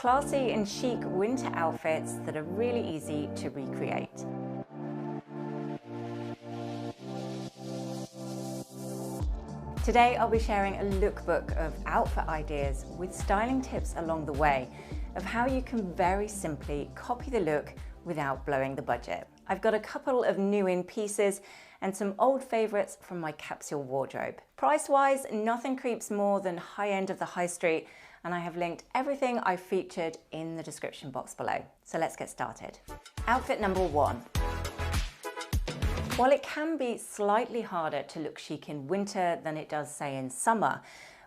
classy and chic winter outfits that are really easy to recreate. Today I'll be sharing a lookbook of outfit ideas with styling tips along the way of how you can very simply copy the look without blowing the budget. I've got a couple of new in pieces and some old favourites from my capsule wardrobe. Price-wise, nothing creeps more than high end of the high street, and I have linked everything I've featured in the description box below. So let's get started. Outfit number 1. While it can be slightly harder to look chic in winter than it does, say, in summer,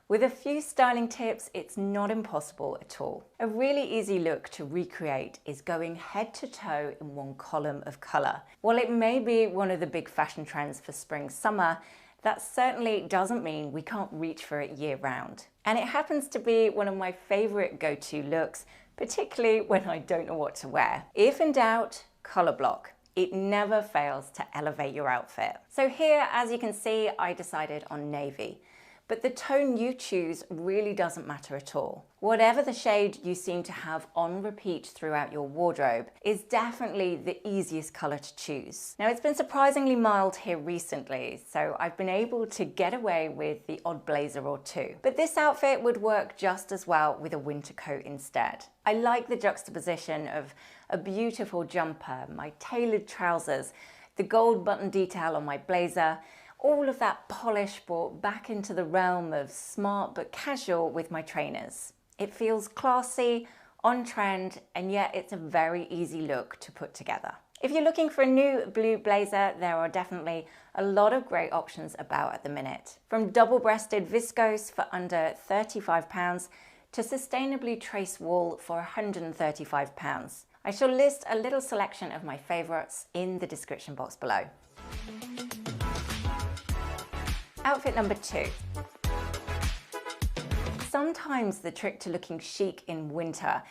with a few styling tips, it's not impossible at all. A really easy look to recreate is going head to toe in one column of colour. While it may be one of the big fashion trends for spring-summer, that certainly doesn't mean we can't reach for it year-round. And it happens to be one of my favourite go-to looks, particularly when I don't know what to wear. If in doubt, colour block. It never fails to elevate your outfit. So here, as you can see, I decided on navy. But the tone you choose really doesn't matter at all. Whatever the shade you seem to have on repeat throughout your wardrobe is definitely the easiest colour to choose. Now, it's been surprisingly mild here recently, so I've been able to get away with the odd blazer or two. But this outfit would work just as well with a winter coat instead. I like the juxtaposition of a beautiful jumper, my tailored trousers, the gold button detail on my blazer, all of that polish brought back into the realm of smart but casual with my trainers. It feels classy, on trend, and yet it's a very easy look to put together. If you're looking for a new blue blazer, there are definitely a lot of great options about at the minute. From double-breasted viscose for under £35 to sustainably traced wool for £135. I shall list a little selection of my favourites in the description box below. Outfit number 2. Sometimes the trick to looking chic in winter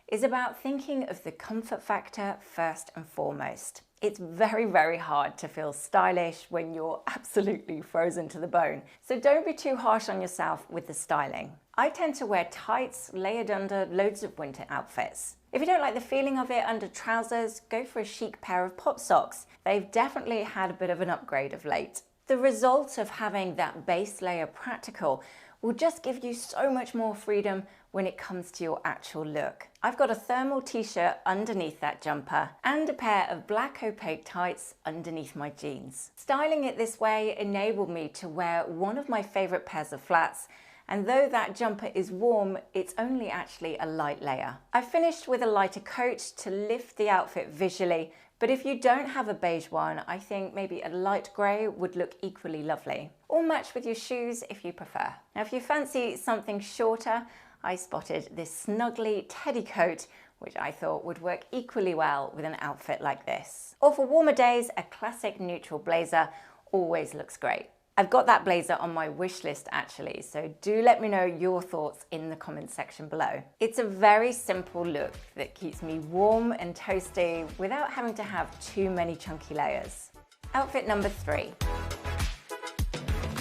is about thinking of the comfort factor first and foremost. It's very, very hard to feel stylish when you're absolutely frozen to the bone. So don't be too harsh on yourself with the styling. I tend to wear tights layered under loads of winter outfits. If you don't like the feeling of it under trousers, go for a chic pair of pop socks. They've definitely had a bit of an upgrade of late. The result of having that base layer practical will just give you so much more freedom when it comes to your actual look. I've got a thermal t-shirt underneath that jumper and a pair of black opaque tights underneath my jeans. Styling it this way enabled me to wear one of my favourite pairs of flats, and though that jumper is warm, it's only actually a light layer. I finished with a lighter coat to lift the outfit visually, but if you don't have a beige one, I think maybe a light grey would look equally lovely. Or match with your shoes if you prefer. Now, if you fancy something shorter, I spotted this snuggly teddy coat, which I thought would work equally well with an outfit like this. Or for warmer days, a classic neutral blazer always looks great. I've got that blazer on my wish list actually, so do let me know your thoughts in the comments section below. It's a very simple look that keeps me warm and toasty without having to have too many chunky layers. Outfit number 3.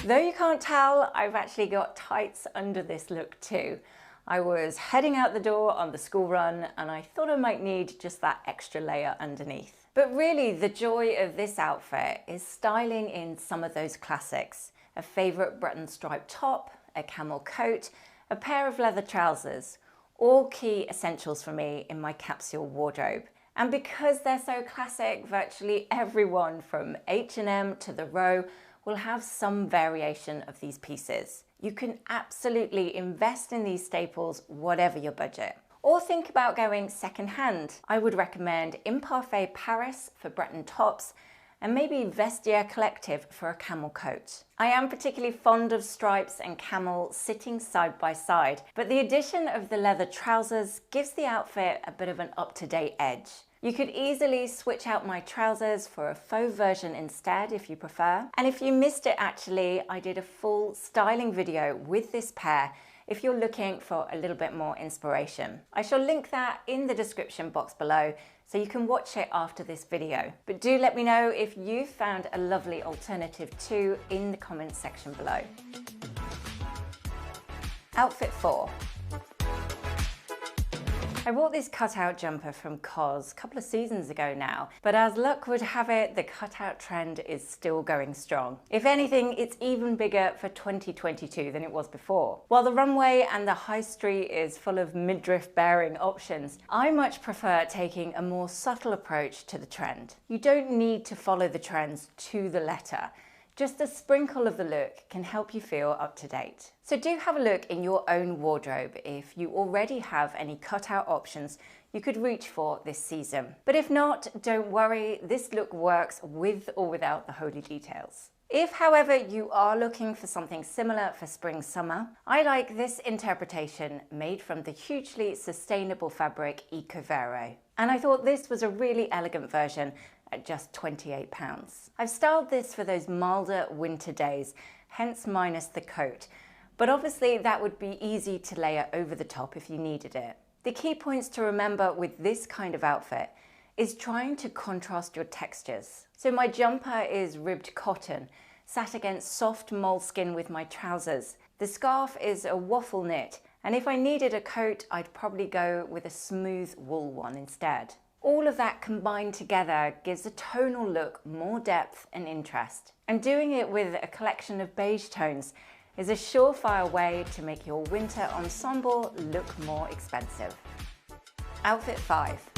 Though you can't tell, I've actually got tights under this look too. I was heading out the door on the school run and I thought I might need just that extra layer underneath. But really, the joy of this outfit is styling in some of those classics. A favourite button striped top, a camel coat, a pair of leather trousers. All key essentials for me in my capsule wardrobe. And because they're so classic, virtually everyone from H&M to The Row will have some variation of these pieces. You can absolutely invest in these staples, whatever your budget. Or think about going second-hand. I would recommend Imparfait Paris for Breton tops and maybe Vestiaire Collective for a camel coat. I am particularly fond of stripes and camel sitting side by side, but the addition of the leather trousers gives the outfit a bit of an up-to-date edge. You could easily switch out my trousers for a faux version instead if you prefer. And if you missed it actually, I did a full styling video with this pair if you're looking for a little bit more inspiration. I shall link that in the description box below so you can watch it after this video. But do let me know if you found a lovely alternative too in the comments section below. Outfit 4. I bought this cutout jumper from COS a couple of seasons ago now, but as luck would have it, the cutout trend is still going strong. If anything, it's even bigger for 2022 than it was before. While the runway and the high street is full of midriff bearing options, I much prefer taking a more subtle approach to the trend. You don't need to follow the trends to the letter. Just a sprinkle of the look can help you feel up to date. So do have a look in your own wardrobe if you already have any cutout options you could reach for this season. But if not, don't worry, this look works with or without the holy details. If, however, you are looking for something similar for spring-summer, I like this interpretation made from the hugely sustainable fabric Ecovero. And I thought this was a really elegant version at just £28. I've styled this for those milder winter days, hence minus the coat, but obviously that would be easy to layer over the top if you needed it. The key points to remember with this kind of outfit is trying to contrast your textures. So my jumper is ribbed cotton, sat against soft moleskin with my trousers. The scarf is a waffle knit, and if I needed a coat, I'd probably go with a smooth wool one instead. All of that combined together gives a tonal look more depth and interest. And doing it with a collection of beige tones is a surefire way to make your winter ensemble look more expensive. Outfit 5.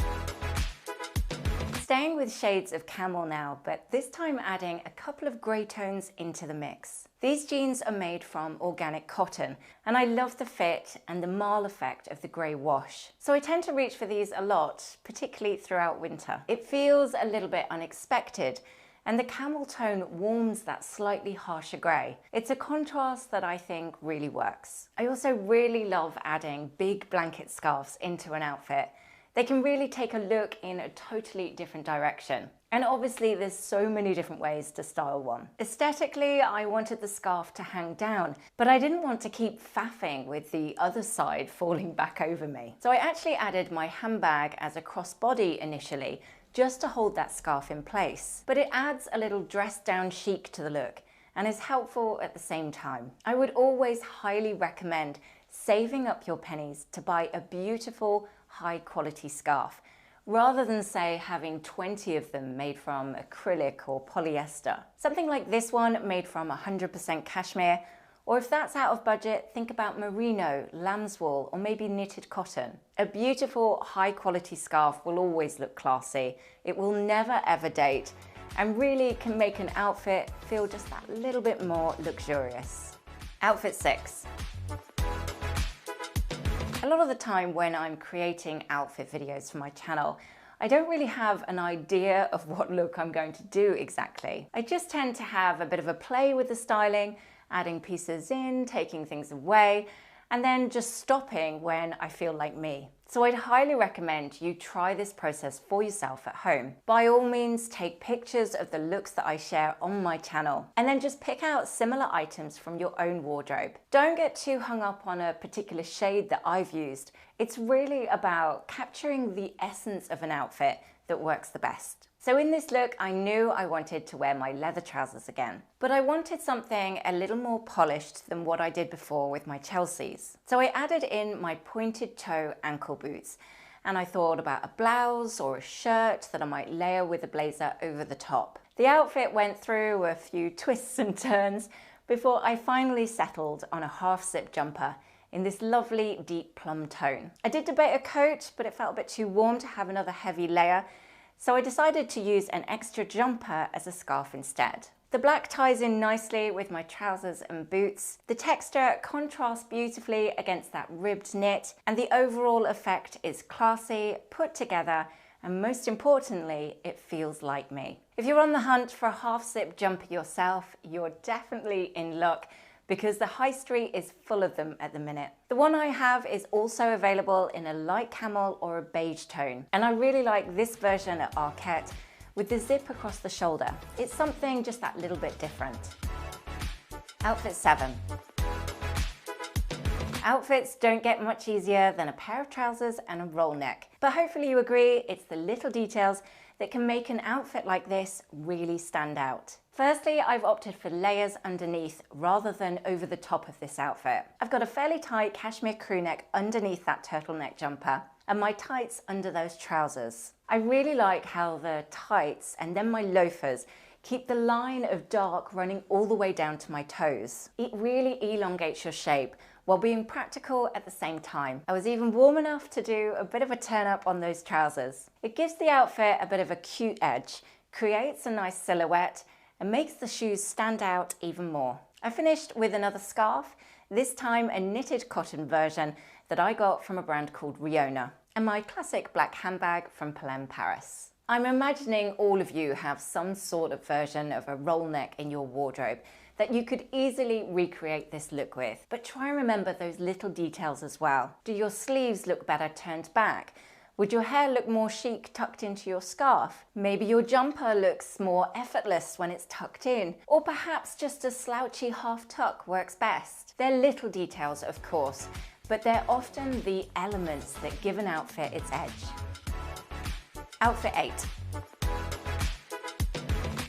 Staying with shades of camel now, but this time adding a couple of grey tones into the mix. These jeans are made from organic cotton, and I love the fit and the marl effect of the grey wash. So I tend to reach for these a lot, particularly throughout winter. It feels a little bit unexpected, and the camel tone warms that slightly harsher grey. It's a contrast that I think really works. I also really love adding big blanket scarves into an outfit. They can really take a look in a totally different direction. And obviously there's so many different ways to style one. Aesthetically, I wanted the scarf to hang down, but I didn't want to keep faffing with the other side falling back over me. So I actually added my handbag as a crossbody initially, just to hold that scarf in place. But it adds a little dressed down chic to the look and is helpful at the same time. I would always highly recommend saving up your pennies to buy a beautiful, high quality scarf, rather than say having 20 of them made from acrylic or polyester. Something like this one made from 100% cashmere, or if that's out of budget, think about merino, lambswool, or maybe knitted cotton. A beautiful, high quality scarf will always look classy. It will never ever date, and really can make an outfit feel just that little bit more luxurious. Outfit 6. A lot of the time when I'm creating outfit videos for my channel, I don't really have an idea of what look I'm going to do exactly. I just tend to have a bit of a play with the styling, adding pieces in, taking things away, and then just stopping when I feel like me. So I'd highly recommend you try this process for yourself at home. By all means, take pictures of the looks that I share on my channel, and then just pick out similar items from your own wardrobe. Don't get too hung up on a particular shade that I've used. It's really about capturing the essence of an outfit that works the best. So in this look, I knew I wanted to wear my leather trousers again, but I wanted something a little more polished than what I did before with my Chelseas. So I added in my pointed toe ankle boots, and I thought about a blouse or a shirt that I might layer with a blazer over the top. The outfit went through a few twists and turns before I finally settled on a half-zip jumper in this lovely deep plum tone. I did debate a coat, but it felt a bit too warm to have another heavy layer, so I decided to use an extra jumper as a scarf instead. The black ties in nicely with my trousers and boots. The texture contrasts beautifully against that ribbed knit, and the overall effect is classy, put together, and most importantly, it feels like me. If you're on the hunt for a half-zip jumper yourself, you're definitely in luck, because the high street is full of them at the minute. The one I have is also available in a light camel or a beige tone, and I really like this version at Arquette with the zip across the shoulder. It's something just that little bit different. Outfit 7. Outfits don't get much easier than a pair of trousers and a roll neck, but hopefully you agree it's the little details that can make an outfit like this really stand out. Firstly, I've opted for layers underneath rather than over the top of this outfit. I've got a fairly tight cashmere crew neck underneath that turtleneck jumper. and my tights under those trousers. I really like how the tights and then my loafers keep the line of dark running all the way down to my toes. It really elongates your shape while being practical at the same time. I was even warm enough to do a bit of a turn up on those trousers. It gives the outfit a bit of a cute edge, creates a nice silhouette, and makes the shoes stand out even more. I finished with another scarf, this time a knitted cotton version that I got from a brand called Riona, and my classic black handbag from Pelham, Paris. I'm imagining all of you have some sort of version of a roll neck in your wardrobe that you could easily recreate this look with. But try and remember those little details as well. Do your sleeves look better turned back? Would your hair look more chic tucked into your scarf? Maybe your jumper looks more effortless when it's tucked in. Or perhaps just a slouchy half tuck works best. They're little details, of course, but they're often the elements that give an outfit its edge. Outfit 8.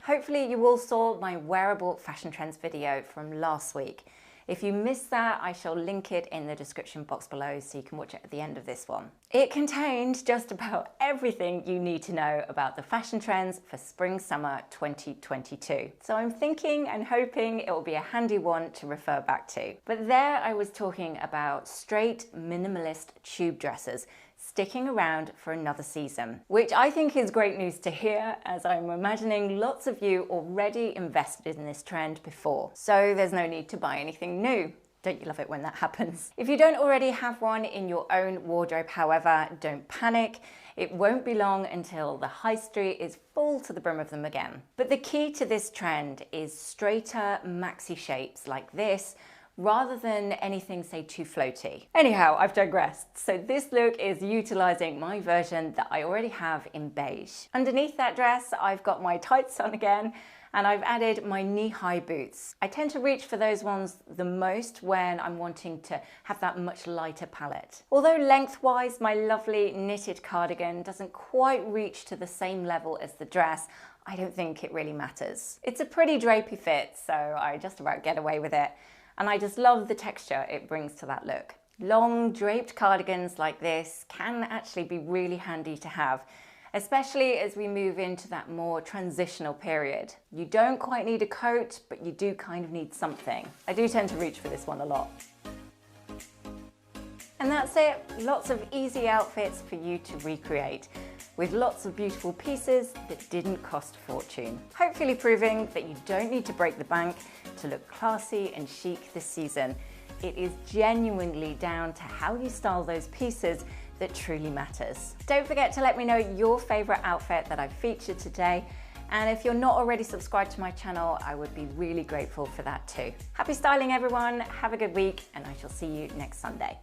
Hopefully you all saw my wearable fashion trends video from last week. If you missed that, I shall link it in the description box below so you can watch it at the end of this one. It contained just about everything you need to know about the fashion trends for spring/summer 2022. So I'm thinking and hoping it will be a handy one to refer back to. But there I was talking about straight minimalist tube dresses sticking around for another season, which I think is great news to hear, as I'm imagining lots of you already invested in this trend before. So there's no need to buy anything new. Don't you love it when that happens? If you don't already have one in your own wardrobe, however, don't panic. It won't be long until the high street is full to the brim of them again. But the key to this trend is straighter maxi shapes like this, rather than anything, say, too floaty. Anyhow, I've digressed. So this look is utilizing my version that I already have in beige. Underneath that dress, I've got my tights on again, and I've added my knee-high boots. I tend to reach for those ones the most when I'm wanting to have that much lighter palette. Although lengthwise, my lovely knitted cardigan doesn't quite reach to the same level as the dress, I don't think it really matters. It's a pretty drapey fit, so I just about get away with it. And I just love the texture it brings to that look. Long draped cardigans like this can actually be really handy to have, especially as we move into that more transitional period. You don't quite need a coat, but you do kind of need something. I do tend to reach for this one a lot. And that's it. Lots of easy outfits for you to recreate, with lots of beautiful pieces that didn't cost a fortune. Hopefully proving that you don't need to break the bank to look classy and chic this season. It is genuinely down to how you style those pieces that truly matters. Don't forget to let me know your favorite outfit that I've featured today. And if you're not already subscribed to my channel, I would be really grateful for that too. Happy styling, everyone. Have a good week, and I shall see you next Sunday.